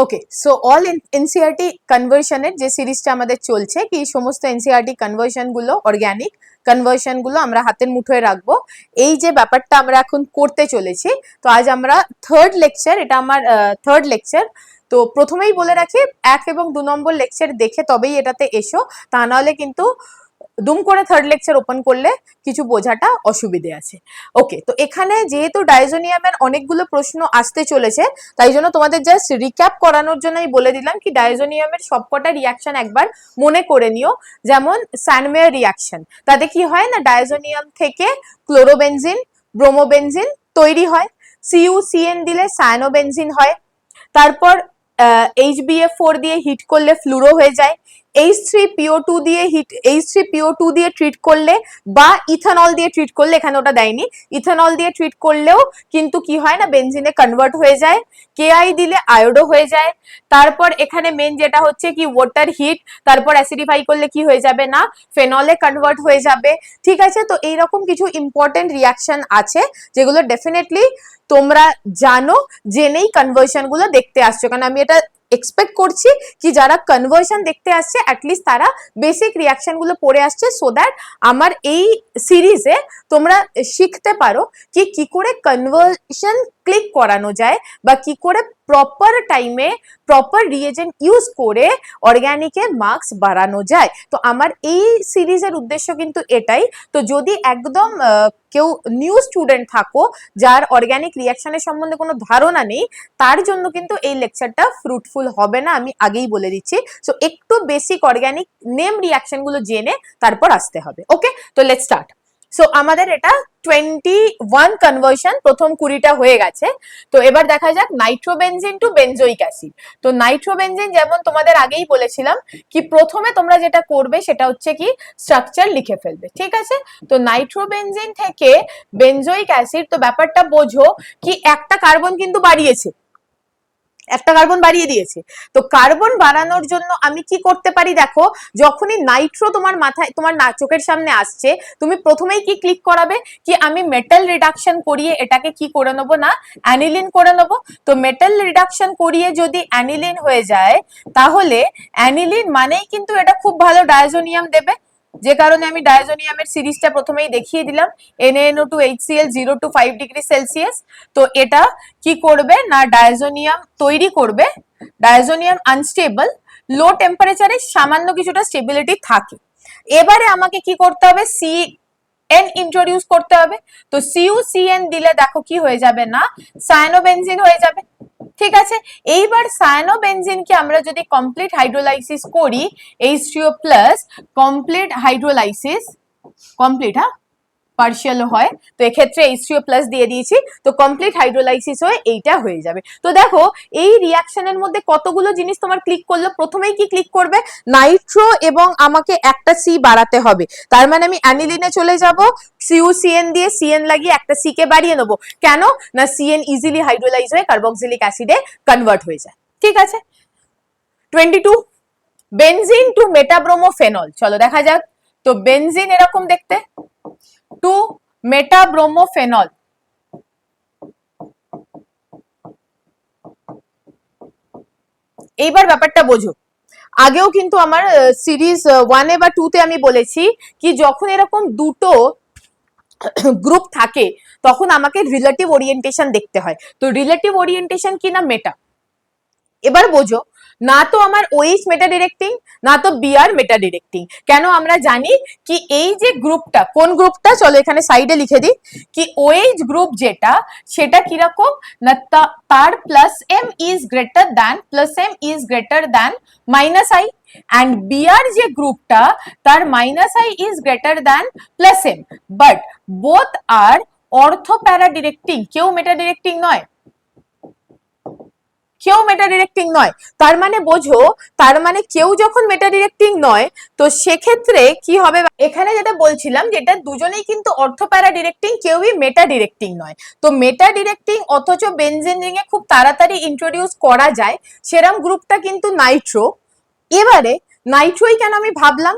ওকে, so all NCERT কনভার্সনের যে সিরিজটা আমাদের চলছে, কি সমস্ত এনসিআরটি কনভার্সন গুলো, অর্গানিক কনভার্সন গুলো আমরা হাতের মুঠোয় রাখবো, এই যে ব্যাপারটা আমরা এখন করতে চলেছি। তো আজ আমরা থার্ড লেকচার, এটা আমার থার্ড লেকচার। তো প্রথমেই বলে রাখি, 1 এবং 2 নম্বর লেকচার দেখে তবেই এটাতে এসো, তা নাহলে কিন্তু দুম করে থার্ড লেকচার ওপেন করলে কিছু বোঝাটা অসুবিধে আছে। ওকে, তো এখানে যেহেতু ডায়োজোনিয়ামের অনেকগুলো প্রশ্ন আসতে চলেছে, তাই জন্য তোমাদের জাস্ট রিক্যাপ করানোর জন্যই বলে দিলাম কি ডায়োজোনিয়ামের সবকটা রিয়াকশন একবার মনে করে নিও। যেমন স্যানমেয়ার রিয়াকশন, তাতে কি হয় না, ডায়োজোনিয়াম থেকে ক্লোরোবেনজিন, ব্রোমোবেনজিন তৈরি হয়। CuCN দিলে সায়ানোবেনজিন হয়। তারপর HBF4 দিয়ে হিট করলে ফ্লুরো হয়ে যায়। H3PO2 দিয়ে H3PO2 দিয়ে ট্রিট করলে বা ইথানল দিয়ে ট্রিট করলে, এখানে ওটা দেয়নি, ইথানল দিয়ে ট্রিট করলেও কিন্তু কি হয় না, বেনজিনে কনভার্ট হয়ে যায়। Ki দিলে আয়োডো হয়ে যায়। তারপর এখানে মেন যেটা হচ্ছে কি ওয়াটার হিট, তারপর অ্যাসিডিফাই করলে কি হয়ে যাবে না, ফেনলে কনভার্ট হয়ে যাবে। ঠিক আছে, তো এইরকম কিছু ইম্পর্টেন্ট রিয়াকশন আছে যেগুলো ডেফিনেটলি তোমরা জানো, জেনেই কনভার্সন গুলো দেখতে আসছো। কারণ আমি এটা এক্সপেক্ট করছি কি যারা কনভার্সন দেখতে আসছে অ্যাটলিস্ট তারা বেসিক রিয়াকশন গুলো পড়ে আসছে, সো দ্যাট আমার এই সিরিজে তোমরা শিখতে পারো কি কি করে কনভার্সন ক্লিক করানো যায় বা কি করে প্রপার টাইমে প্রপার রিয়েজেন্ট ইউজ করে অর্গানিকের মার্কস বাড়ানো যায়। তো আমার এই সিরিজের উদ্দেশ্য কিন্তু এটাই। তো যদি একদম কেউ নিউ স্টুডেন্ট থাকো, যার অর্গানিক রিয়াকশনের সম্বন্ধে কোনো ধারণা নেই, তার জন্য কিন্তু এই লেকচারটা ফ্রুটফুল হবে না, আমি আগেই বলে দিচ্ছি। সো একটু বেসিক অর্গানিক নেম রিয়াকশন গুলো জেনে তারপর আসতে হবে। ওকে, তো লেটস স্টার্ট। সো আমাদের এটা 21 কনভার্সন, প্রথম 20টা হয়ে গেছে। তো এবার দেখা যাক নাইট্রোবেনজিন টু বেনজোইক অ্যাসিড। তো নাইট্রোবেনজিন যেমন তোমাদের আগেই বলেছিলাম কি প্রথমে তোমরা যেটা করবে সেটা হচ্ছে কি স্ট্রাকচার লিখে ফেলবে। ঠিক আছে, তো নাইট্রোবেনজিন থেকে বেনজোইক অ্যাসিড, তো ব্যাপারটা বোঝো কি একটা কার্বন কিন্তু বাড়িয়েছে, একটা কার্বন বাড়িয়ে দিয়েছে। তো কার্বন বাড়ানোর জন্য আমি কি করতে পারি, দেখো যখনই নাইট্রো তোমার মাথায়, তোমার চোখের সামনে আসছে, তুমি প্রথমেই কি ক্লিক করাবে কি আমি মেটাল রিডাকশন করিয়ে এটাকে কি করে নেবো না, অ্যানিলিন করে নেবো। তো মেটাল রিডাকশন করিয়ে যদি অ্যানিলিন হয়ে যায়, তাহলে অ্যানিলিন মানেই কিন্তু এটা খুব ভালো ডায়োজোনিয়াম দেবে, যে কারণে আমি ডায়োজোনিয়ামের সিরিজটা প্রথমেই দেখিয়ে দিলাম, NaNO2HCl 0 to 5 ডিগ্রি সেলসিয়াস। তো এটা কি করবে না, ডায়োজোনিয়াম তৈরি করবে। ডায়োজোনিয়াম আনস্টেবল, লো টেম্পারেচারে সামান্য কিছুটা স্টেবিলিটি থাকে। এবারে আমাকে কি করতে হবে, CN ইন্ট্রোডিউস করতে হবে। তো CuCN দিলে দেখো কি হয়ে যাবে না, সায়ানোবেনজিন হয়ে যাবে। ঠিক আছে, এইবার সায়ানোবেনজিনকে আমরা যদি কমপ্লিট হাইড্রোলাইসিস করি, H3O plus complete hydrolysis, complete partial হয়, তো এক্ষেত্রে H3O প্লাস দিয়ে দিয়েছি, তো কমপ্লিট হাইড্রোলাইসিস হয়ে এইটা হয়ে যাবে। তো দেখো এই রিয়াকশনের মধ্যে কতগুলো জিনিস তোমার ক্লিক করলো, প্রথমেই কি ক্লিক করবে নাইট্রো এবং আমাকে একটা C বাড়াতে হবে, তার মানে আমি অ্যানিলিনে চলে যাব, CuCN দিয়ে CN লাগিয়ে একটা C কে বাড়িয়ে নেবো। কেন না, CN ইজিলি হাইড্রোলাইজ হয়ে কার্বক্সিলিক অ্যাসিডে কনভার্ট হয়ে যায়। ঠিক আছে, 22 বেনজিন টু মেটাব্রোমোফেনল, চলো দেখা যাক। তো বেনজিন এরকম দেখতে, টু মেটাব্রোমোফেনল, এইবার ব্যাপারটা বোঝো। আগেও কিন্তু আমার সিরিজ 1 বা 2 তে আমি বলেছি কি যখন এরকম দুটো গ্রুপ থাকে তখন আমাকে রিলেটিভ ওরিয়েন্টেশন দেখতে হয়। তো রিলেটিভ ওরিয়েন্টেশন কি না, মেটা। এবার বোঝো, না তো আমার OH মেটা ডিরেক্টিং, না তো Br মেটা ডিরেক্টিং। কেন, আমরা জানি কি এই যে গ্রুপটা, কোন গ্রুপটা, চলো এখানে সাইডে লিখে দিই কি OH গ্রুপ যেটা, সেটা কিরকম না, তার plus M is greater than minus I, and Br যে গ্রুপটা, তার minus I is greater than plus M, but both আর অর্থো প্যারা ডিরেক্টিং, কেউ মেটা ডিরেক্টিং নয়, কেউ মেটা ডিরেক্টিং নয়। তার মানে বোঝো, তার মানে কেউ যখন মেটা ডিরেক্টিং নয়, তো সেক্ষেত্রে কি হবে, এখানে যেটা বলছিলাম যেটা দুজনেই কিন্তু অর্থোপ্যারা ডিরেক্টিং, কেউই মেটা ডিরেক্টিং নয়। তো মেটা ডিরেক্টিং অথচ বেনজিন রিং এ খুব তাড়াতাড়ি ইন্ট্রোডিউস করা যায়, সেরাম গ্রুপটা কিন্তু নাইট্রো। এবারে নাইট্রোই কেন আমি ভাবলাম,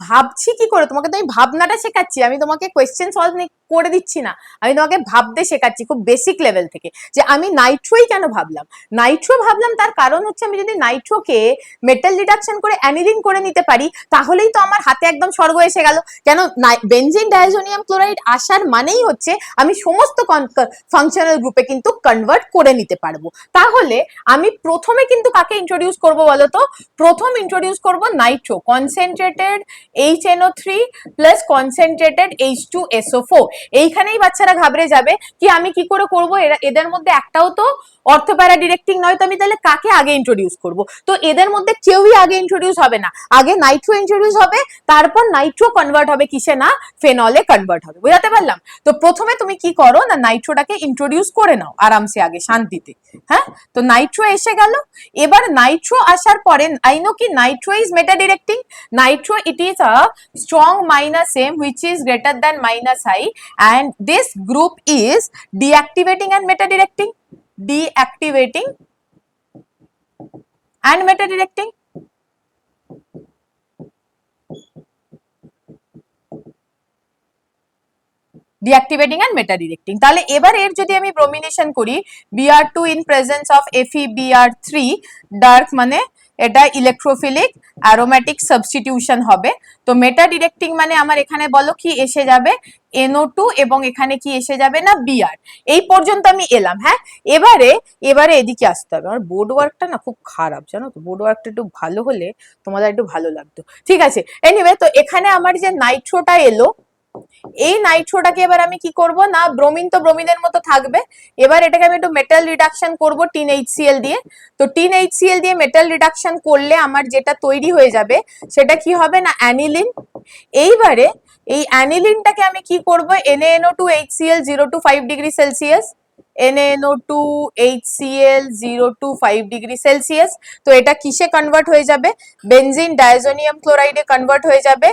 ভাবছি কি করে, তোমাকে তো আমি ভাবনাটা শেখাচ্ছি, আমি তোমাকে কোয়েশ্চেন সলভ করে দিচ্ছি না, আমি তোমাকে ভাবতে শেখাচ্ছি খুব বেসিক লেভেল থেকে যে আমি নাইট্রোই কেন ভাবলাম। নাইট্রো ভাবলাম তার কারণ হচ্ছে আমি যদি নাইট্রোকে মেটাল রিডাকশন করে অ্যানিলিন করে নিতে পারি তাহলেই তো আমার হাতে একদম স্বর্গ এসে গেল। কেন বেনজিন ডায়াজোনিয়াম ক্লোরাইড আসার মানেই হচ্ছে আমি সমস্ত ফাংশনাল গ্রুপে কিন্তু কনভার্ট করে নিতে পারবো। তাহলে আমি প্রথমে কিন্তু কাকে ইন্ট্রোডিউস করব বলো তো? প্রথম ইন্ট্রোডিউস করব Nitro, concentrated HNO3 plus concentrated H2SO4। এইখানেই বাচ্চারা ঘাবড়ে যাবে কি আমি কি করে করব, এদের মধ্যে একটাও তো অর্থোপ্যারা ডিরেক্টিং নয়, তো আমি তাহলে কাকে আগে ইন্ট্রোডিউস করব? তো এদের মধ্যে কেউই আগে ইন্ট্রোডিউস হবে না, আগে নাইট্রো ইন্ট্রোডিউস হবে, তারপর নাইট্রো কনভার্ট হবে কিসে না ফেনলে কনভার্ট হবে। বুঝাতে পারলাম? তো প্রথমে তুমি কি করো না নাইট্রোটাকে ইন্ট্রোডিউস করে নাও আরামসে আগে শান্তিতে। হ্যাঁ, তো নাইট্রো এসে গেল। এবার নাইট্রো আসার পরে আই নো কি Nitro is meta directing. Nitro it is a strong minus M which is greater than -I and this group is deactivating and meta directing. Deactivating and meta directing. Deactivating and meta directing. তাহলে এবার এর যদি আমি bromination করি Br2 in presence of FeBr3 dark মানে এটা electrophilic aromatic substitution হবে। তো মেটা ডিরেক্টিং মানে আমার এখানে বলো কি এসে যাবে NO2 এবং এখানে কি এসে যাবে না Br। এই পর্যন্ত আমি এলাম। হ্যাঁ, এবারে এদিকে আসতে হবে। আমার বোর্ড ওয়ার্কটা না খুব খারাপ জানো তো, বোর্ড ওয়ার্কটা একটু ভালো হলে তোমাদের একটু ভালো লাগতো। ঠিক আছে, এনিওয়ে তো এখানে আমার যে নাইট্রোটা এলো, এই নাইট্রোটাকে এবার আমি কি করব না ব্রোমিন তো ব্রোমিনের মতো থাকবে, এবার এটাকে আমি একটু মেটাল রিডাকশন করব টিন HCl দিয়ে। তো টিন HCl দিয়ে মেটাল রিডাকশন করলে আমার যেটা তৈরি হয়ে যাবে সেটা কি হবে না অ্যানিলিন। এইবারে এই অ্যানিলিনটাকে আমি কি করব NaNO2HCl 0 to 5 degree Celsius, NaNO2HCl 0 to 5 degree Celsius. তো এটা কিসে কনভার্ট হয়ে যাবে বেনজিন ডায়াজোনিয়াম ক্লোরাইডে কনভার্ট হয়ে যাবে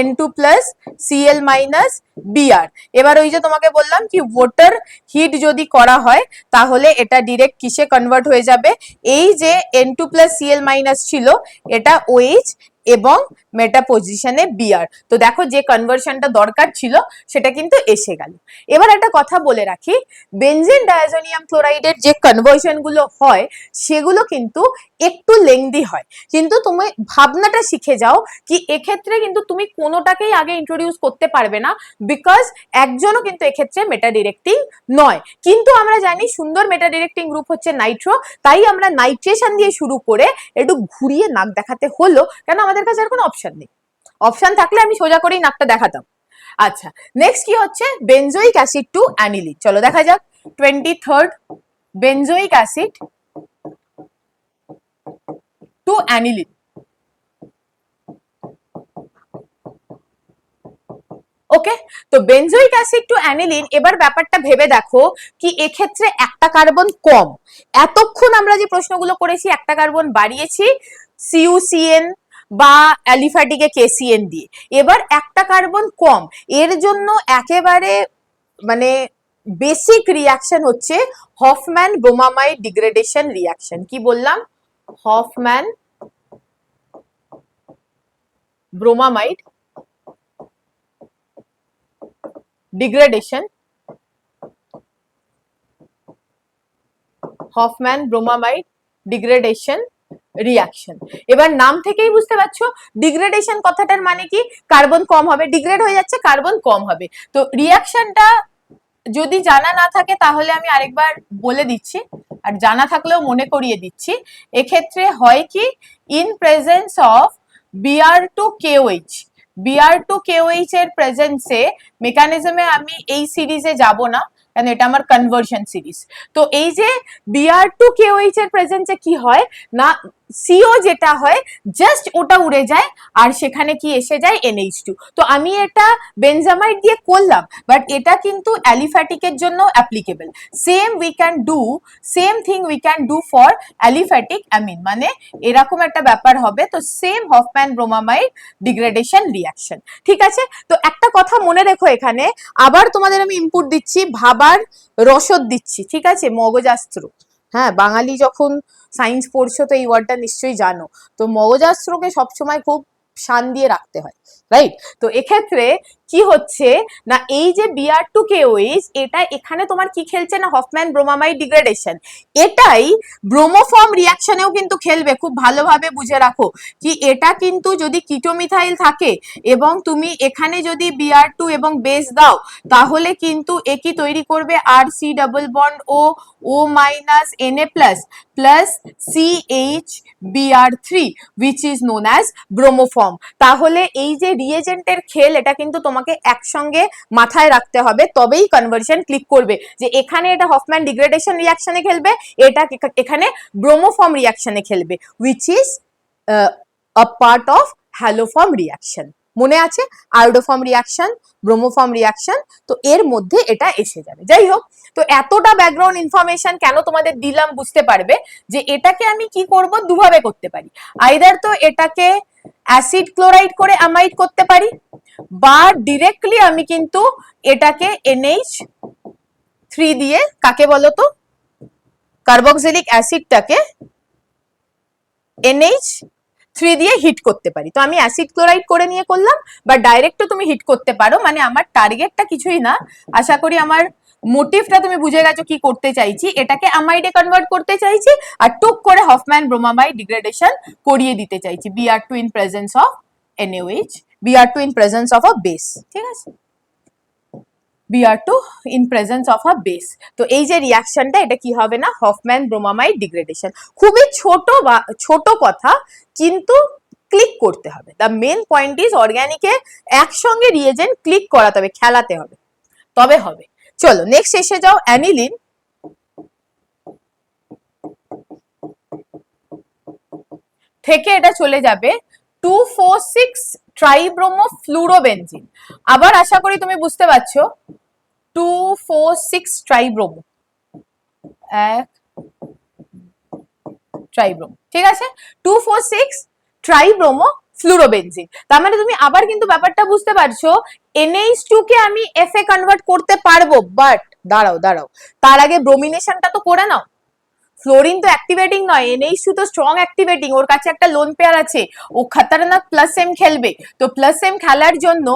N2 plus Cl minus Br। এবার ওই যে তোমাকে বললাম কি ওয়াটার হিট যদি করা হয় তাহলে এটা ডিরেক্ট কিসে কনভার্ট হয়ে যাবে, এই যে N2 প্লাস Cl মাইনাস ছিল এটা OH এবং মেটা পজিশনে Br। তো দেখো যে কনভার্সনটা দরকার ছিল সেটা কিন্তু এসে গেল। এবার একটা কথা বলে রাখি, বেনজিন ডায়াজোনিয়াম ক্লোরাইডের যে কনভার্সন গুলো হয় সেগুলো কিন্তু একটু লেংদি হয়, কিন্তু তুমি ভাবনাটা শিখে যাও কি এক্ষেত্রে কিন্তু তুমি কোনোটাকেই আগে ইন্ট্রোডিউস করতে পারবে না, বিকজ একজনও কিন্তু এক্ষেত্রে মেটা ডিরেক্টিং নয়। কিন্তু আমরা জানি সুন্দর মেটা ডিরেক্টিং গ্রুপ হচ্ছে নাইট্রো, তাই আমরা নাইট্রেশন দিয়ে শুরু করে একটু ঘুরিয়ে নাক দেখাতে হলো, কেন আমাদের কাছে আর কোনো অপশন নেই। অপশন থাকলে আমি সোজা করেই নাকটা দেখাতাম। আচ্ছা, নেক্সট কি হচ্ছে বেনজোইক অ্যাসিড টু অ্যানিলিন। চলো দেখা যাক 23rd benzoic acid to aniline. Okay, তো বেনজোইক অ্যাসিড টু অ্যানিলিন। এবার ব্যাপারটা ভেবে দেখো কি এক্ষেত্রে একটা কার্বন কম, এতক্ষণ আমরা যে প্রশ্নগুলো করেছি একটা কার্বন বাড়িয়েছি CuCN বা অ্যালিফ্যাটিকে KCN দিয়ে, এবার একটা কার্বন কম, এর জন্য একেবারে মানে বেসিক রিয়াকশন হচ্ছে হফম্যান ব্রোমামাইড ডিগ্রেডেশন রিয়াকশন। কি বললাম? Hofmann bromamide degradation, Hofmann bromamide degradation reaction. এবার নাম থেকেই বুঝতে পারছো ডিগ্রেডেশন কথাটার মানে কি কার্বন কম হবে, ডিগ্রেড হয়ে যাচ্ছে কার্বন কম হবে। তো রিয়াকশনটা যদি জানা না থাকে তাহলে আমি আরেকবার বলে দিচ্ছি, আর জানা থাকলেও মনে করিয়ে দিচ্ছি। এক্ষেত্রে হয় কি in presence of Br2KOH, Br2KOH এর প্রেজেন্সে মেকানিজমে আমি এই সিরিজে যাব না কারণ এটা আমার কনভার্সন সিরিজ। তো এই যে Br2KOH এর প্রেজেন্সে কি হয় না CO যেটা হয় জাস্ট ওটা উড়ে যায় আর সেখানে কি এসে যায় NH2। তো আমি এটা বেনজামাইড দিয়ে করলাম, বাট এটা কিন্তু অ্যালিফ্যাটিকের জন্য applicable. Same thing we can do for aliphatic amine, মানে এরকম একটা ব্যাপার হবে। তো same Hofmann bromamide degradation reaction. ঠিক আছে, তো একটা কথা মনে রেখো, এখানে আবার তোমাদের আমি ইনপুট দিচ্ছি, ভাবার রসদ দিচ্ছি। ঠিক আছে, মগজাস্ত্র। হ্যাঁ, বাঙালি যখন সায়েন্স পড়ছো তো এই ওয়ার্ডটা নিশ্চয়ই জানো। তো মগজাস্ত্রকে সবসময় খুব শান দিয়ে রাখতে হয়, রাইট? তো এক্ষেত্রে কি হচ্ছে না, এই যে Br2KOH এটা এখানে তোমার কি খেলছে না, হফম্যান ব্রোমামাইড ডিগ্রেডেশন, এটাই ব্রোমোফর্ম রিয়াকশনেও কিন্তু খেলবে। খুব ভালোভাবে বুঝে রাখো কি এটা কিন্তু যদি কিটোমিথাইল থাকে এবং তুমি এখানে যদি Br2 এবং বেস দাও, তাহলে কিন্তু এ কি তৈরি করবে, RC double bond O minus Na plus plus CH Br3 which is known as bromoform. তাহলে এই যে রিএজেন্টের খেল, এটা কিন্তু তোমাকে একসঙ্গে মাথায় রাখতে হবে, তবেই কনভার্সন ক্লিক করবে যে এখানে এটা হফম্যান ডিগ্রেডেশন রিয়াকশনে খেলবে, এটা এখানে ব্রোমোফর্ম রিয়াকশনে খেলবে, which is a part of haloform reaction. মনে আছে, আয়োডোফর্ম রিয়াকশন, ব্রোমোফর্ম রিয়াকশন, তো এর মধ্যে এটা এসে যাবে। যাই হোক, তো এতটা ব্যাকগ্রাউন্ড ইনফরমেশন কেন তোমাদের দিলাম, বুঝতে পারবে যে এটাকে আমি কি করব, দুভাবে করতে পারি। আইদার তো এটাকে অ্যাসিড ক্লোরাইড করে অ্যামাইড করতে পারি, বা ডিরেক্টলি আমি কিন্তু এটাকে NH3 দিয়ে, কাকে বলো তো, কার্বক্সিলিক অ্যাসিডটাকে NH3 দিয়ে হিট করতে পারি। তো আমি অ্যাসিড ক্লোরাইড করে নিয়ে করলাম, বা ডাইরেক্টও তুমি হিট করতে পারো। মানে আমার টার্গেটটা কিছুই না, আশা করি আমার মোটিভটা তুমি বুঝে গেছো কি করতে চাইছি। এটাকে অ্যামাইডে কনভার্ট করতে চাইছি, আর টুক করে হফম্যান ব্রোমামাইড ডিগ্রেডেশন করিয়ে দিতে চাইছি, Br2 in presence of NaOH, Br2 in presence of a base. ঠিক আছে, Br2 in presence of a base। তো এই যে রিয়াকশনটা, এটা কি হবে না, হফম্যান ব্রোমামাইড ডিগ্রেডেশন। খুবই ছোট কথা, কিন্তু ক্লিক করতে হবে। দ্য মেন পয়েন্ট ইজ অর্গানিকে একসঙ্গে রিএজেন্ট ক্লিক করাতে হবে, খেলাতে হবে, তবে হবে। চলো নেক্সট এসে যাও, অ্যানিলিন। থেকে এটা চলে যাবে 2,4,6 ট্রাইব্রোমো ফ্লুরোবেনজিন। আবার আশা করি তুমি বুঝতে পারছো, 2,4,6 ট্রাইব্রোমো, ট্রাইব্রোমো, ঠিক আছে, 2,4,6 ট্রাইব্রোমো ফ্লুরোবেনজিন। তার মানে তুমি আবার কিন্তু ব্যাপারটা বুঝতে পারছো, NH2 কে আমি Fa কনভার্ট করতে পারবো, বাট দাঁড়াও, তার আগে ব্রোমিনেশনটা তো করে নাও। ফ্লোরিন তো অ্যাক্টিভেটিং নয়, NH2 তো স্ট্রং অ্যাক্টিভেটিং, ওর কাছে একটা লোন পেয়ার আছে, ও খতরনাক প্লাস এম খেলবে। তো প্লাস এম খেলার জন্য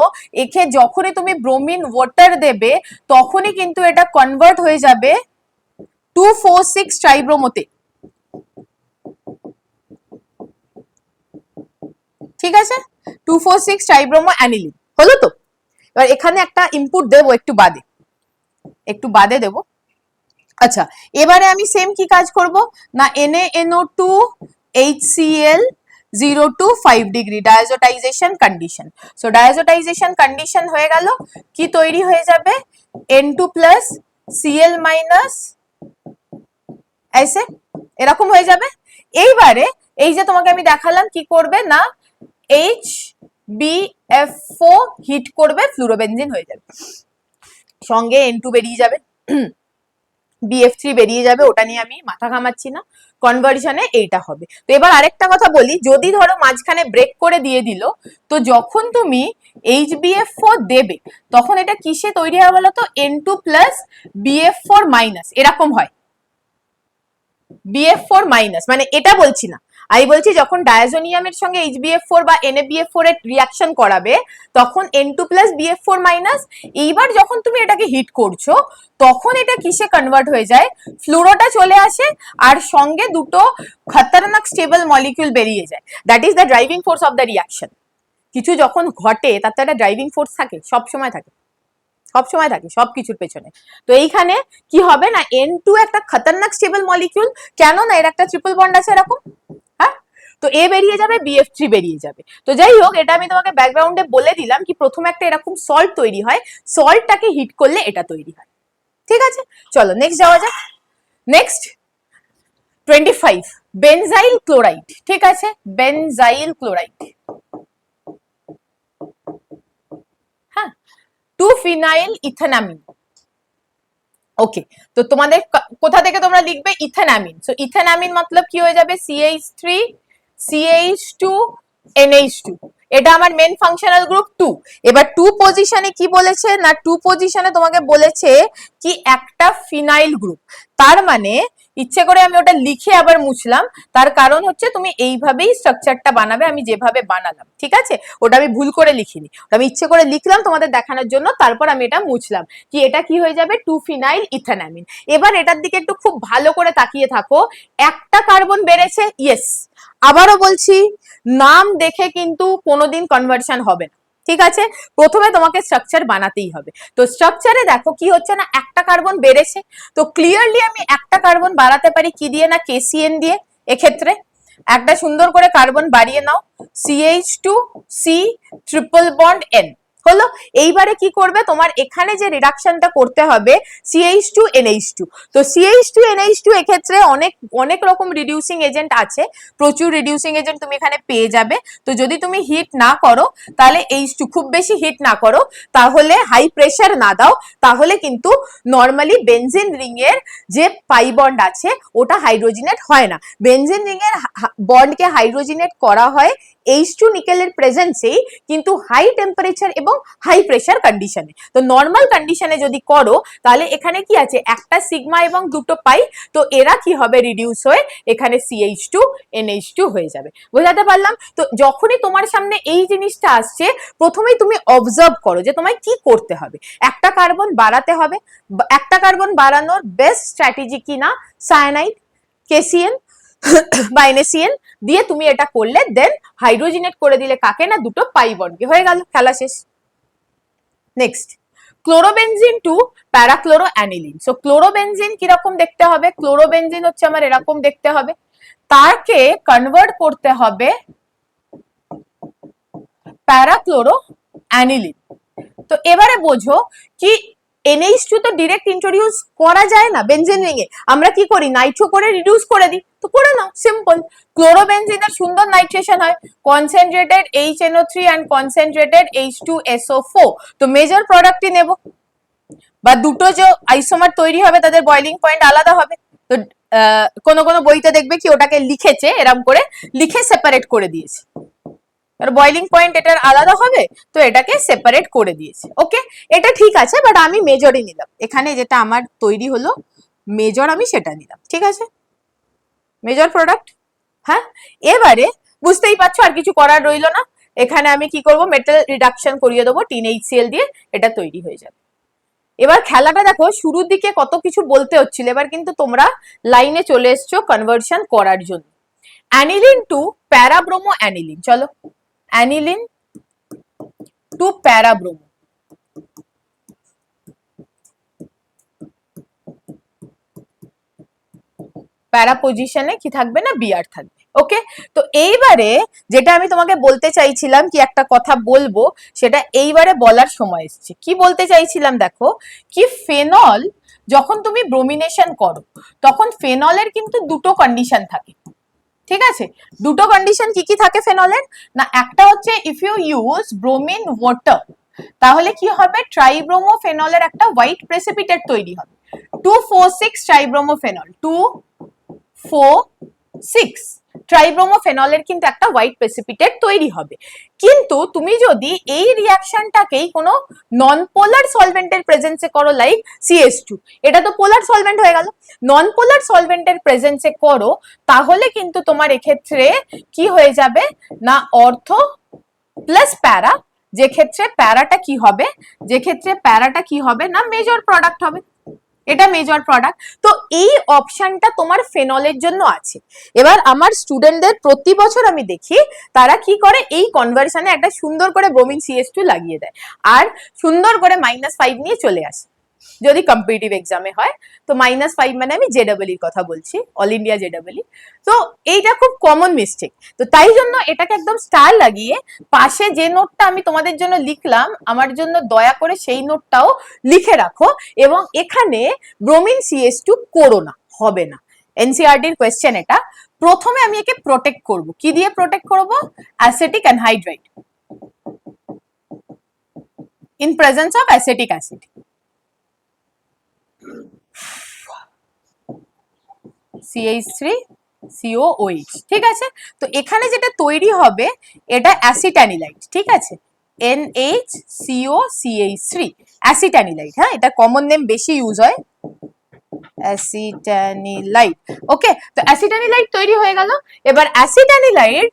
একে যখনই তুমি ব্রোমিন ওয়াটার দেবে, তখনই কিন্তু এটা কনভার্ট হয়ে যাবে 2,4,6 ট্রাইব্রোমোতে। ঠিক আছে, 2,4,6 ট্রাইব্রোমো অ্যানিলিন হলো। তো এবার এখানে একটা ইনপুট দেবো, একটু বাদে দেবো। আচ্ছা, এবারে আমি সেম কি কাজ করব না, NaNO2 HCl 0 to 5 degree diazotisation condition. So diazotisation condition হয়ে গেল, কি তৈরি হয়ে যাবে, N2 প্লাস Cl মাইনাস, ऐसे এরকম হয়ে যাবে। এইবারে এই যে তোমাকে আমি দেখালাম কি করবে না, HBF4 হিট করবে, ফ্লুরোবেনজিন হয়ে যাবে, সঙ্গে N2 বেরিয়ে যাবে, BF3 বেরিয়ে যাবে, ওটা নিয়ে আমি মাথা ঘামাচ্ছি না, কনভার্সনে এইটা হবে। তো এবার আরেকটা কথা বলি, যদি ধরো মাঝখানে ব্রেক করে দিয়ে দিল, তো যখন তুমি HBF4 দেবে, তখন এটা কিসে তৈরি হয় বলো তো, N2 প্লাস BF4 মাইনাস, এরকম হয়। BF4 মাইনাস মানে এটা বলছি না, আমি বলছি যখন ডায়াজোনিয়ামের সঙ্গে HBF4 বা NaBF4 এর রিয়াকশন করাবে, তখন N2 প্লাস BF4 মাইনাস। এইবার যখন তুমি এটাকে হিট করছো, তখন এটা কিসে কনভার্ট হয়ে যায়, ফ্লুরোটা চলে আসে, আর সঙ্গে দুটো খতরনাক স্টেবল মলিকিউল বেরিয়ে যায়। That is the driving force of the reaction. কিছু যখন ঘটে, তার তো একটা ড্রাইভিং ফোর্স থাকে, সবসময় থাকে সবকিছুর পেছনে। তো এইখানে কি হবে না, N2 একটা খতরনাক স্টেবল মলিকিউল, কেন না এর একটা ট্রিপল বন্ড আছে এরকম, হ্যাঁ, তো A বেরিয়ে যাবে, BF3 বেরিয়ে যাবে। তো যাই হোক, এটা আমি তোমাকে ব্যাকগ্রাউন্ডে বলে দিলাম কি প্রথমে একটা এরকম সল্ট তৈরি হয়, সল্টটাকে হিট করলে এটা তৈরি হয়। ঠিক আছে, চলো নেক্সট যাওয়া যাক। Next 25 benzyl chloride. ঠিক আছে, বেনজাইল ক্লোরাইড, হ্যাঁ, 2-phenyl ইথানামিন। ওকে, তো তোমাদের কোথা থেকে তোমরা লিখবে, ইথানামিন। সো ইথানামিন মতলব কি হয়ে যাবে, CH3 CH2 NH2, এটা আমার মেন ফাংশনাল গ্রুপ 2। এবার 2 পজিশনে কি বলেছে না, 2 পজিশনে তোমাকে বলেছে কি একটা ফিনাইল গ্রুপ, তার মানে ইচ্ছে করে আমি ওটা লিখে আবার মুছলাম, তার কারণ হচ্ছে তুমি এইভাবেই স্ট্রাকচারটা বানাবে, আমি যেভাবে বানালাম, ঠিক আছে? ওটা আমি ভুল করে লিখিনি, ওটা আমি ইচ্ছে করে লিখলাম তোমাদের দেখানোর জন্য, তারপর আমি এটা মুছলাম। কি এটা কি হয়ে যাবে? 2-phenyl ইথানামিন। এবার এটার দিকে একটু খুব ভালো করে তাকিয়ে থাকো, একটা কার্বন বেড়েছে, ইয়েস। আবারও বলছি, নাম দেখে কিন্তু কোনোদিন কনভার্সন হবে না, ঠিক আছে? প্রথমে তোমাকে স্ট্রাকচার বানাতেই হবে। তো স্ট্রাকচারে দেখো কি হচ্ছে না, একটা কার্বন বেড়েছে, তো ক্লিয়ারলি আমি একটা কার্বন বাড়াতে পারি কি দিয়ে? না KCN দিয়ে। এক্ষেত্রে একটা সুন্দর করে কার্বন বাড়িয়ে নাও, CH2C ট্রিপল বন্ড N হলো। এইবারে কি করবে, তোমার এখানে যে রিডাকশনটা করতে হবে CH2NH2, তো CH2NH2 এক্ষেত্রে অনেক অনেক রকম রিডিউসিং এজেন্ট আছে, প্রচুর রিডিউসিং এজেন্ট তুমি এখানে পেয়ে যাবে। তো যদি তুমি হিট না করো তাহলে H2, খুব বেশি হিট না করো, তাহলে হাই প্রেসার না দাও, তাহলে কিন্তু নর্মালি বেনজিন রিং এর যে পাই বন্ড আছে ওটা হাইড্রোজেনেট হয় না। বেনজিন রিং এর বন্ডকে হাইড্রোজেনেট করা হয় H2 নিকেলের প্রেজেন্সেই, কিন্তু হাই টেম্পারেচার এবং হাই প্রেসার কন্ডিশনে। তো নর্মাল কন্ডিশনে যদি করো তাহলে এখানে কি আছে, একটা সিগমা এবং দুটো পাই, তো এরা কি হবে, রিডিউস হয়ে এখানে CH2NH2 হয়ে যাবে। বোঝাতে পারলাম? তো যখনই তোমার সামনে এই জিনিসটা আসছে, প্রথমেই তুমি অবজার্ভ করো যে তোমায় কি করতে হবে। একটা কার্বন বাড়াতে হবে, একটা কার্বন বাড়ানোর বেস্ট স্ট্র্যাটেজি কি না, সায়ানাইড, KCN বা NaCN দিয়ে তুমি এটা করলে, দেন হাইড্রোজেনেট করে দিলে কাকে না, দুটো পাই বন্ডকে, হয়ে গেল, খেলা শেষ। Next, chlorobenzene to parachloroaniline. So chlorobenzene কিরকম দেখতে হবে? ক্লোরোবেনজিন হচ্ছে আমার এরকম দেখতে হবে, তাকে কনভার্ট করতে হবে প্যারাক্লোরোঅ্যানিলিন। তো এবারে বোঝো কি, NH2 তো ডিরেক্ট ইন্ট্রোডিউস করা যায় না বেনজিন রিং এ, আমরা কি করি, নাইট্রো করে রিডিউস করে দিই, তো করে নাও, সিম্পল। ক্লোরোবেনজিনের সুন্দর নাইট্রেশন হয়, concentrated HNO3 and concentrated H2SO4, তো মেজর প্রোডাক্টই নেব, বা দুটো যে আইসোমার তৈরি হবে তাদের বয়লিং পয়েন্ট আলাদা হবে। তো কোন কোন বইতে দেখবে কি ওটাকে লিখেছে এরকম করে, লিখে সেপারেট করে দিয়েছে, আর বয়লিং পয়েন্ট এটার আলাদা হবে, তো এটাকে সেপারেট করে দিয়েছে। ওকে, এটা ঠিক আছে, বাট আমি মেজরই নিলাম এখানে, যেটা আমার তৈরি হলো মেজর, আমি সেটা নিলাম, ঠিক আছে, মেজর প্রোডাক্ট। হ্যাঁ, এবারে বুঝতেই পারছো আর কিছু করার রইলো না, এখানে আমি কি করব, মেটাল রিডাকশন করিয়ে দেবো 10HCl দিয়ে, এটা তৈরি হয়ে যাবে। এবার খেলাটা দেখো, শুরুর দিকে কত কিছু বলতে হচ্ছিল, এবার কিন্তু তোমরা লাইনে চলে এসছো কনভার্সন করার জন্য। অ্যানিলিন টু প্যারাব্রোমো অ্যানিলিন, চলো অ্যানিলিন টু প্যারাব্রোমো। প্যারা পজিশনে কি থাকবে না, বিআর থাকবে। ওকে, তো এইবারে যেটা আমি তোমাকে বলতে চাইছিলাম, কি একটা কথা বলবো, সেটা এইবারে বলার সময় এসেছে। কি বলতে চাইছিলাম দেখো, কি ফেনল যখন তুমি ব্রোমিনেশন করো, তখন ফেনলের কিন্তু দুটো কন্ডিশন থাকে, ঠিক আছে? দুটো কন্ডিশন কি কি থাকে ফেনলের না, একটা হচ্ছে if you use bromine water, তাহলে কি হবে, ট্রাইব্রোমো ফেনলের একটা হোয়াইট প্রেসিপিটেট তৈরি হবে, 2,4,6 ট্রাইব্রোমো ফেনল, 2,4,6 ট্রাইব্রোমোফেনলের কিন্তু একটা হোয়াইট প্রেসিপিটেট তৈরি হবে। কিন্তু তুমি যদি এই রিঅ্যাকশনটাকেই কোনো নন পোলার সলভেন্টের প্রেজেন্সে করো, লাইক CH2, এটা তো পোলার সলভেন্ট হয়ে গেল, নন পোলার সলভেন্টের প্রেজেন্সে করো, তাহলে কিন্তু তোমার এক্ষেত্রে কি হয়ে যাবে না, অর্থো প্লাস প্যারা, যে ক্ষেত্রে প্যারাটা কি হবে, যে ক্ষেত্রে প্যারাটা কি হবে না, মেজর প্রোডাক্ট হবে, এটা মেজর প্রোডাক্ট। তো এই অপশনটা তোমার ফেনলের জন্য আছে। এবার আমার স্টুডেন্টদের প্রতি বছর আমি দেখি তারা কি করে, এই কনভার্সনে একটা সুন্দর করে ব্রোমিন CH2 লাগিয়ে দেয়, আর সুন্দর করে -5 নিয়ে চলে আসে, যদি কম্পিটিটিভ এক্সামে হয়। তো -5 মানে আমি JEE কথা বলছি, অল ইন্ডিয়া JEE। তো এইটা খুব কমন মিস্টেক, তো তাই জন্য এটাকে একদম স্টার লাগিয়ে পাশে যে নোটটা আমি তোমাদের জন্য লিখলাম, আমার জন্য দয়া করে সেই নোটটাও লিখে রাখো, এবং এখানে ব্রোমিন CH2 করো না, হবে না। এনসিইআরটির কোয়েশ্চেন এটা। প্রথমে আমি একে প্রোটেক্ট করব, কি দিয়ে প্রোটেক্ট করব, acetic anhydride in presence of acetic acid, CH3COOH, ঠিক আছে? তো এখানে যেটা তৈরি হবে এটা অ্যাসিটানিলাইট, ঠিক আছে, NHCOCH3 অ্যাসিটানিলাইট। হ্যাঁ, এটা কমন নেম বেশি ইউজ হয়, অ্যাসিটানিলাইট। ওকে, তো অ্যাসিটানিলাইট তৈরি হয়ে গেল। এবার অ্যাসিটানিলাইট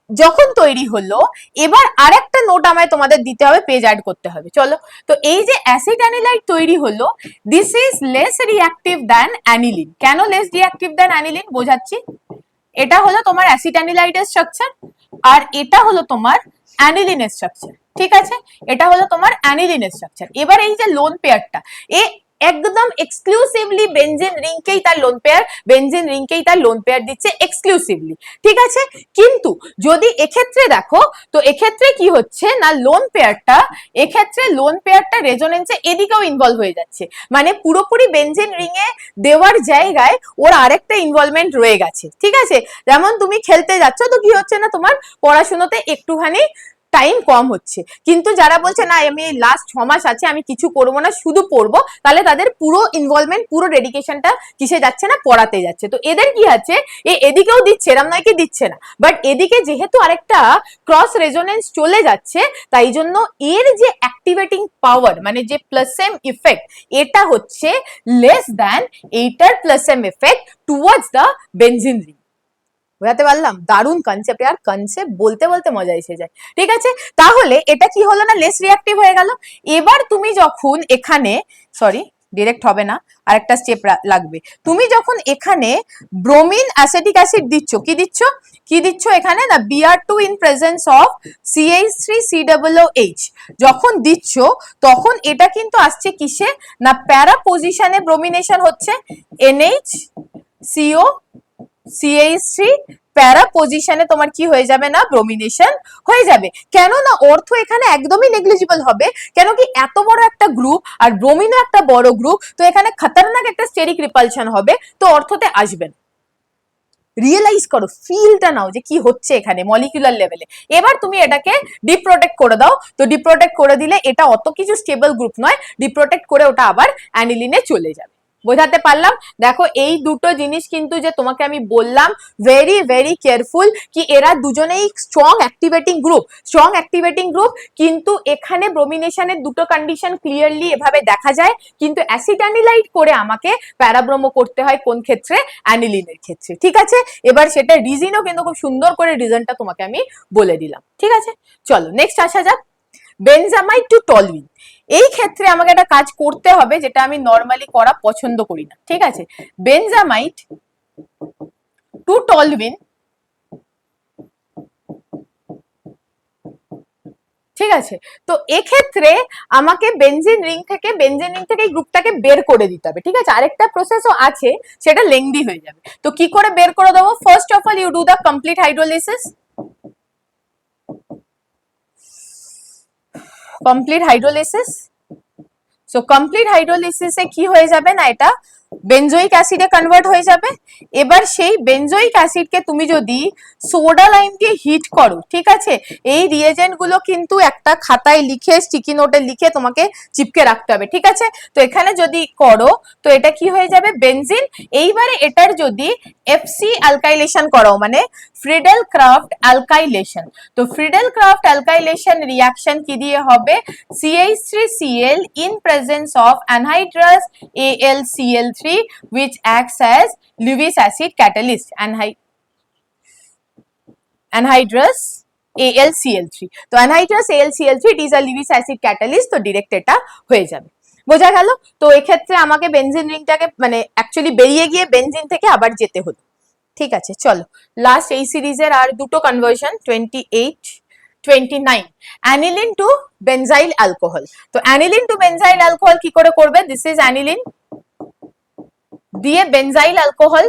যখন তৈরি হলো, এবার আরেকটা নোট আমায় তোমাদের দিতে হবে, পেজ অ্যাড করতে হবে। চলো, তো এই যে অ্যাসিটানিলাইট তৈরি হলো, this is less reactive than aniline. কেন লেস রিঅ্যাক্টিভ দ্যান অ্যানিলিন বোঝাচ্ছি। এটা হলো তোমার অ্যাসিটানিলাইটের স্ট্রাকচার, আর এটা হলো তোমার অ্যানিলিনের স্ট্রাকচার। ঠিক আছে, এটা হলো তোমার অ্যানিলিনের স্ট্রাকচার। এবার এই যে লোন পেয়ারটা, এ একদম এক্সক্লুসিভলি বেনজিন রিংকেই তার লোন পেয়ার, বেনজিন রিংকেই তার লোন পেয়ার দিচ্ছে এক্সক্লুসিভলি। ঠিক আছে, কিন্তু যদি এক্ষেত্রে দেখো, তো এক্ষেত্রে কি হচ্ছে না, লোন পেয়ারটা, এক্ষেত্রে লোন পেয়ারটা রেজোনেন্সে এদিকেও ইনভলভ হয়ে যাচ্ছে, মানে পুরোপুরি বেনজিন রিং এ দেওয়ার জায়গায় ওর আরেকটা ইনভলভমেন্ট রয়ে গেছে। ঠিক আছে, যেমন তুমি খেলতে যাচ্ছ, তো কি হচ্ছে না, তোমার পড়াশোনাতে একটুখানি টাইম কম হচ্ছে, কিন্তু যারা বলছে না আমি লাস্ট 6 মাস আছে আমি কিছু করবো না শুধু পড়বো, তাহলে তাদের পুরো ইনভলভমেন্ট, পুরো ডেডিকেশনটা কিসে যাচ্ছে না, পড়াতে যাচ্ছে। তো এদের কি আছে, এদিকেও দিচ্ছে, এরম নয় কি দিচ্ছে না, বাট এদিকে যেহেতু আরেকটা ক্রস রেজোনেন্স চলে যাচ্ছে, তাই জন্য এর যে অ্যাক্টিভেটিং পাওয়ার, মানে যে প্লাসেম ইফেক্ট, এটা হচ্ছে লেস দ্যান এইটার plus M effect towards the benzene ring. বোঝাতে পারলাম? দারুণ কনসেপ্ট, আর কনসেপ্ট বলতে বলতে মজা এসে যায়। ঠিক আছে, তাহলে এটা কি হলো না, লেস রিঅ্যাক্টিভ হয়ে গেল। এবার তুমি যখন এখানে, সরি ডিরেক্ট হবে না, আরেকটা স্টেপ লাগবে। তুমি যখন এখানে ব্রোমিন অ্যাসিটিক অ্যাসিড দিচ্ছ, কি দিচ্ছ, কি দিচ্ছ এখানে না, Br2 in presence of CH3COOH যখন দিচ্ছ, তখন এটা কিন্তু আসছে কিসে না, প্যারা পজিশনে ব্রোমিনেশন হচ্ছে, NH CO CH3 প্যারা পজিশনে তোমার কি হয়ে যাবে না, ব্রোমিনেশন হয়ে যাবে। কেন না, অর্থ এখানে একদমই নেগলিজিবল হবে, কেন কি এত বড় একটা গ্রুপ আর ব্রোমিনও একটা বড় গ্রুপ, তো এখানে খতরনাক একটা স্টেরিক রিপালশন হবে, তো অর্থতে আসবে না। রিয়েলাইজ করো, ফিলটা নাও যে কি হচ্ছে এখানে মলিকুলার লেভেলে। এবার তুমি এটাকে ডিপ্রোটেক্ট করে দাও, তো ডিপ্রোটেক্ট করে দিলে এটা অত কিছু স্টেবল গ্রুপ নয়, ডিপ্রোটেক্ট করে ওটা আবার অ্যানিলিনে চলে যাবে। বোঝাতে পারলাম? দেখো এই দুটো জিনিস কিন্তু যে তোমাকে আমি বললাম, ভেরি ভেরি কেয়ারফুল, কি এরা দুজনেই strong activating group, strong activating group, কিন্তু এখানে ব্রোমিনেশনের দুটো কন্ডিশন ক্লিয়ারলি এভাবে দেখা যায়, কিন্তু অ্যাসিটানিলাইট করে আমাকে প্যারাব্রোমো করতে হয় কোন ক্ষেত্রে, অ্যানিলিনের ক্ষেত্রে। ঠিক আছে, এবার সেটা রিজনও কিন্তু খুব সুন্দর করে রিজনটা তোমাকে আমি বলে দিলাম। ঠিক আছে, চলো নেক্সট আসা যাক, বেনজামাইড টু টলুইন। এই ক্ষেত্রে আমাকে একটা কাজ করতে হবে, যেটা আমি নর্মালি করা পছন্দ করি না। ঠিক আছে, বেনজামাইড টু টলুইন, ঠিক আছে, তো এক্ষেত্রে আমাকে বেনজিন রিং থেকে এই গ্রুপটাকে বের করে দিতে হবে। ঠিক আছে, আরেকটা প্রসেসও আছে, সেটা লেংদি হয়ে যাবে। তো কি করে বের করে দেবো, first of all you do the complete hydrolysis. Complete hydrolysis, so complete হাইড্রোলিসিসে কি হয়ে যাবে না, এটা বেনজোইক অ্যাসিডে কনভার্ট হয়ে যাবে। এবার সেই বেনজোইক অ্যাসিডকে তুমি যদি সোডা লাইম দিয়ে হিট করো, ঠিক আছে, এই রিয়েজেন্ট গুলো কিন্তু একটা খাতায় লিখে, স্টিকি নোটে লিখে তোমাকে চিপকে রাখতে হবে। ঠিক আছে, তো এখানে যদি করো, তো এটা কি হয়ে যাবে, বেনজিন। এইবারে এটার যদি FC অ্যালকাইলেশন করাও, মানে ফ্রিডেল ক্রাফট অ্যালকাইলেশন, তো ফ্রিডেল ক্রাফট অ্যালকাইলেশন রিঅ্যাকশন কি দিয়ে হবে, CH3Cl in presence of anhydrous AlCl3 which acts as Lewis acid catalyst, anhydrous AlCl3, তো anhydrous AlCl3 it is a Lewis acid catalyst, তো direct এটা হয়ে যাবে। বোঝা গেল? তো এক্ষেত্রে আমাকে বেনজিন রিংটাকে মানে অ্যাকচুয়ালি বেরিয়ে গিয়ে বেনজিন থেকে আবার যেতে হলো। ঠিক আছে, চলো লাস্ট এই সিরিজের আর দুটো conversion, 28 29, aniline to benzyl alcohol. তো অ্যানিলিন টু বেনজাইল অ্যালকোহল কি করে করবে, দিস ইজ অ্যানিলিন দিয়ে বেনজাইল অ্যালকোহল,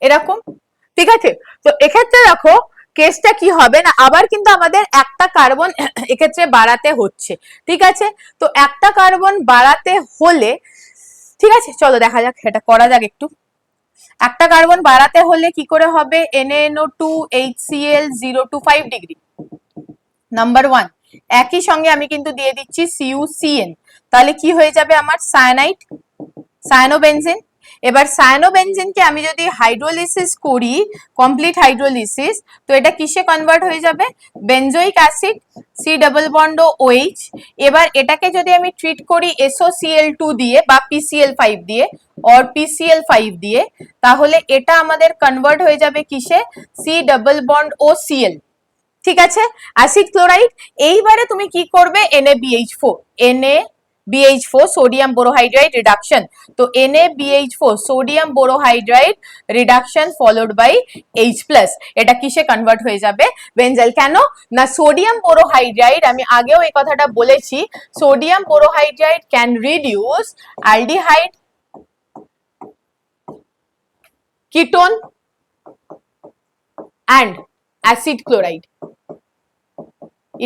এরকম। ঠিক আছে, তো এক্ষেত্রে দেখো কেসটা কি হবে না, আবার কিন্তু আমাদের একটা কার্বন এক্ষেত্রে বাড়াতে হচ্ছে। ঠিক আছে, তো একটা কার্বন বাড়াতে হলে, ঠিক আছে চলো দেখা যাক, এটা করা যাক একটু। একটা কার্বন বাড়াতে হলে কি করে হবে, NaNO2 HCl 0 to 5 degree, number 1। একই সঙ্গে আমি কিন্তু দিয়ে দিচ্ছি CuCN, তাহলে কি হয়ে যাবে আমার সায়ানাইড, সায়ানোবেনজিন। এবার সায়ানোবেনজিনকে আমি যদি হাইড্রোলিসিস করি, কমপ্লিট হাইড্রোলিসিস, তো এটা কিসে কনভার্ট হয়ে যাবে? Benzoic acid, C double bond O OH। এবার এটাকে যদি আমি ট্রিট করি SOCl2 দিয়ে বা PCl5 দিয়ে অর PCl5 দিয়ে, তাহলে এটা আমাদের কনভার্ট হয়ে যাবে কিসে? সি ডাবল বন্ড ও Cl। ঠিক আছে, অ্যাসিড ক্লোরাইড। এইবারে তুমি কি করবে? NaBH4, NaBH4 sodium borohydride reduction. তো NaBH4 sodium borohydride reduction followed by H+, এটা কিসে কনভার্ট হয়ে যাবে? বেঞ্জাইল। কেন না সোডিয়াম বোরোহাইড্রাইড, আমি আগেও এই কথাটা বলেছি, sodium borohydride can reduce aldehyde, ketone and acid chloride.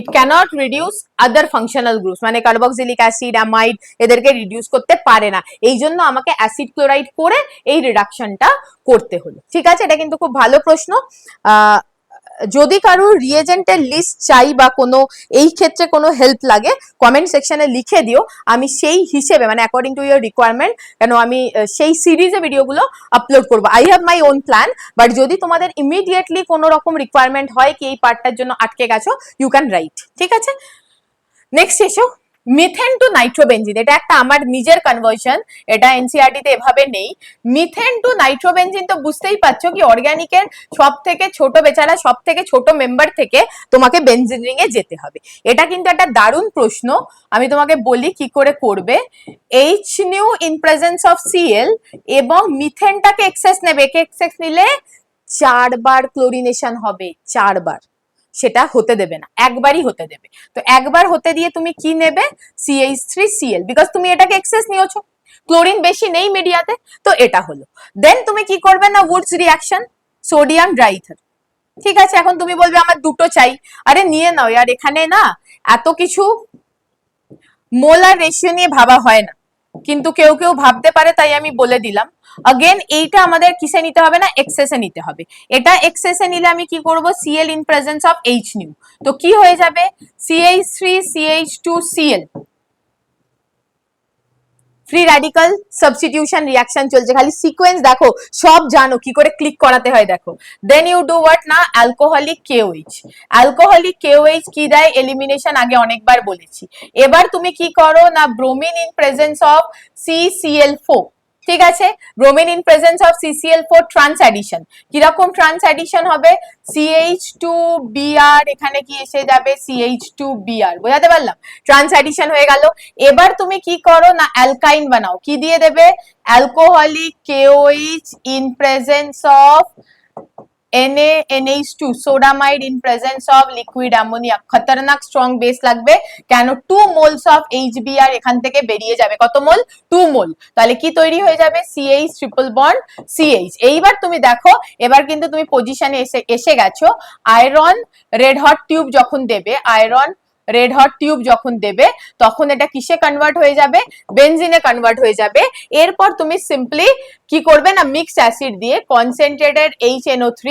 It cannot reduce other functional groups, মানে কার্বক্সিলিক অ্যাসিড, অ্যামাইড এদেরকে রিডিউস করতে পারে না, এই জন্য আমাকে অ্যাসিড ক্লোরাইড করে এই রিডাকশনটা করতে হলো। ঠিক আছে, এটা কিন্তু খুব ভালো প্রশ্ন। যদি কারো রিয়েজেন্টের লিস্ট চাই বা কোনো এই ক্ষেত্রে কোনো হেল্প লাগে, কমেন্ট সেকশনে লিখে দিও, আমি সেই হিসেবে মানে অ্যাকর্ডিং টু ইয়োর রিকোয়ারমেন্ট, কেন আমি সেই সিরিজে ভিডিওগুলো আপলোড করবো। I have my own plan, but যদি তোমাদের ইমিডিয়েটলি কোনো রকম রিকোয়ারমেন্ট হয় কি এই পার্টটার জন্য আটকে গেছো, ইউ ক্যান রাইট। ঠিক আছে, নেক্সট এসো মিথেন টু নাইট্রোবেনজিন। এটা একটা আমার নিজের কনভার্সন, এটা এনসিইআরটি তে এভাবে নেই। মিথেন টু নাইট্রোবেনজিন তো বুঝতেই পারছো কি অর্গানিকের সব থেকে ছোট বেচারা, সব থেকে ছোট মেম্বার থেকে তোমাকে বেনজিন এ যেতে হবে। এটা কিন্তু একটা দারুণ প্রশ্ন, আমি তোমাকে বলি কি করে করবে। H new in presence of Cl এবং মিথেনটাকে এক্সেস নেবে, এক্সেস নিলে 4 বার ক্লোরিনেশন হবে, 4 বার। সেটা হতে দেবে না, একবারই হতে দেবে। তো একবার হতে দিয়ে তুমি কি নেবে? CH3Cl, বিকজ তুমি এটাকে এক্সেস নিয়েছো, ক্লোরিন বেশি নেই মিডিয়াতে, তো এটা হলো। দেন তুমি কি করবে না উডস রিঅ্যাকশন, সোডিয়াম ড্রাইথার। ঠিক আছে, এখন তুমি বলবে আমার দুটো চাই, আরে নিয়ে নাও यार, এখানে না এত কিছু মোলার রেশিও নিয়ে ভাবা হয় না, কিন্তু কেউ কেউ ভাবতে পারে, তাই আমি বলে দিলাম। अगेन এইটা আমাদের কিসে নিতে হবে না? এক্সেসে নিতে হবে। এটা এক্সেসে নিলে আমি কি করব? Cl in presence of H new, তো কি হয়ে যাবে? CH3CH2Cl। Free radical substitution reaction চলছে, খালি সিকোয়েন্স দেখো, সব জানো কি করে ক্লিক করাতে হয় দেখো। দেন ইউ ডু হোয়াট না, অ্যালকোহলিক KOH। অ্যালকোহলিক KOH কি দেয়? এলিমিনেশন, আগে অনেকবার বলেছি। এবার তুমি কি করো না, bromine in presence of CCl4। ঠিক আছে, bromine in presence of CCl4 trans addition. কিরকম ট্রান্স অ্যাডিশন হবে? CH2Br, এখানে কি এসে যাবে? CH2Br, বোঝাতে পারলাম? ট্রান্স অ্যাডিশন হয়ে গেল। এবার তুমি কি করো না, অ্যালকাইন বানাও, কি দিয়ে দেবে? Alcoholic KOH in presence of NaNH2, sodamide in presence of liquid ammonia. খতরনাক স্ট্রং বেস লাগবে, কেন 2 মোলস অফ HBr এখান থেকে বেরিয়ে যাবে। কত মোল? 2 মোল। তাহলে কি তৈরি হয়ে যাবে? CH triple bond CH। এইবার তুমি দেখো, এবার কিন্তু তুমি পজিশনে এসে গেছো। আয়রন রেড হট টিউব যখন দেবে, আয়রন রেড হট টিউব যখন দেবে, তখন এটা কিসে কনভার্ট হয়ে যাবে? বেনজিনে কনভার্ট হয়ে যাবে। এরপর তুমি সিম্পলি কি করবে না, মিক্সড অ্যাসিড দিয়ে concentrated HNO3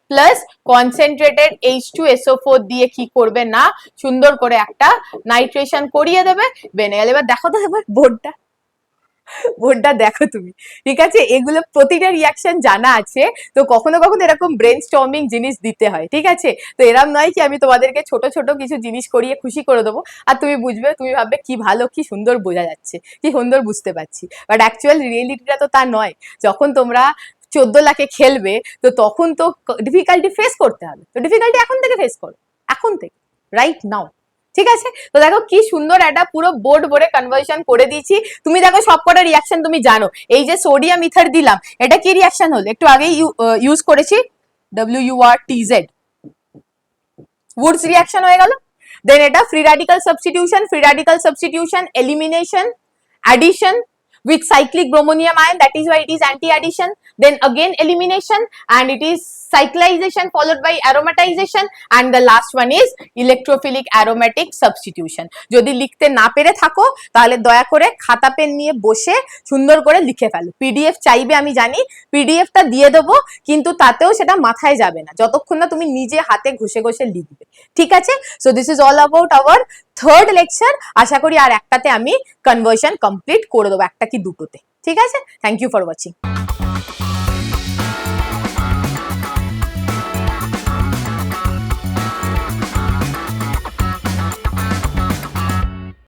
plus concentrated H2SO4 দিয়ে কি করবে না, সুন্দর করে একটা নাইট্রেশন করিয়ে দেবে, বেনে গেল। এবার দেখো তো এবার বোর্ডটা দেখো তুমি। ঠিক আছে, এগুলো প্রতিটা রিয়াকশন জানা আছে, তো কখনো কখনো এরকম ব্রেন স্টর্মিং জিনিস দিতে হয়। ঠিক আছে, তো এরকম নয় কি আমি তোমাদেরকে ছোট ছোট কিছু জিনিস করিয়ে খুশি করে দেবো আর তুমি বুঝবে, তুমি ভাববে কি ভালো, কি সুন্দর বোঝা যাচ্ছে, কি সুন্দর বুঝতে পারছি, বাট অ্যাকচুয়াল রিয়েলিটিটা তো তা নয়। যখন তোমরা 14 লাখে খেলবে, তো তখন তো ডিফিকাল্টি ফেস করতে হবে, তো ডিফিকাল্টি এখন থেকে ফেস করো, এখন থেকে, রাইট নাও। ঠিক আছে, তো দেখো কি সুন্দর একটা পুরো বোর্ড ভরে কনভার্সন করে দিয়েছি। তুমি দেখো সবকটা রিঅ্যাকশন তুমি জানো। এই যে সোডিয়াম ইথার দিলাম, এটা কি রিঅ্যাকশন হলো? একটু আগেই ইউজ করেছি, WURTZ, উডস রিঅ্যাকশন হয়ে গেল। দেন এটা free radical substitution, elimination, addition with cyclic bromonium ion, that is why it is anti-addition. Then again elimination, and it is cyclization followed by aromatization, and the last one is electrophilic aromatic substitution. যদি লিখতে না পেরে থাকো তাহলে দয়া করে খাতা pen নিয়ে বসে সুন্দর করে লিখে ফেলো। পিডিএফ চাইবে আমি জানি, পিডিএফটা দিয়ে দেবো, কিন্তু তাতেও সেটা মাথায় যাবে না যতক্ষণ না তুমি নিজে হাতে ঘষে ঘষে লিখবে। ঠিক আছে, so this is all about our third lecture. আশা করি আর একটাতে আমি কনভার্সন কমপ্লিট করে দেবো, একটা কি দুটোতে। ঠিক আছে, থ্যাংক ইউ ফর ওয়াচিং।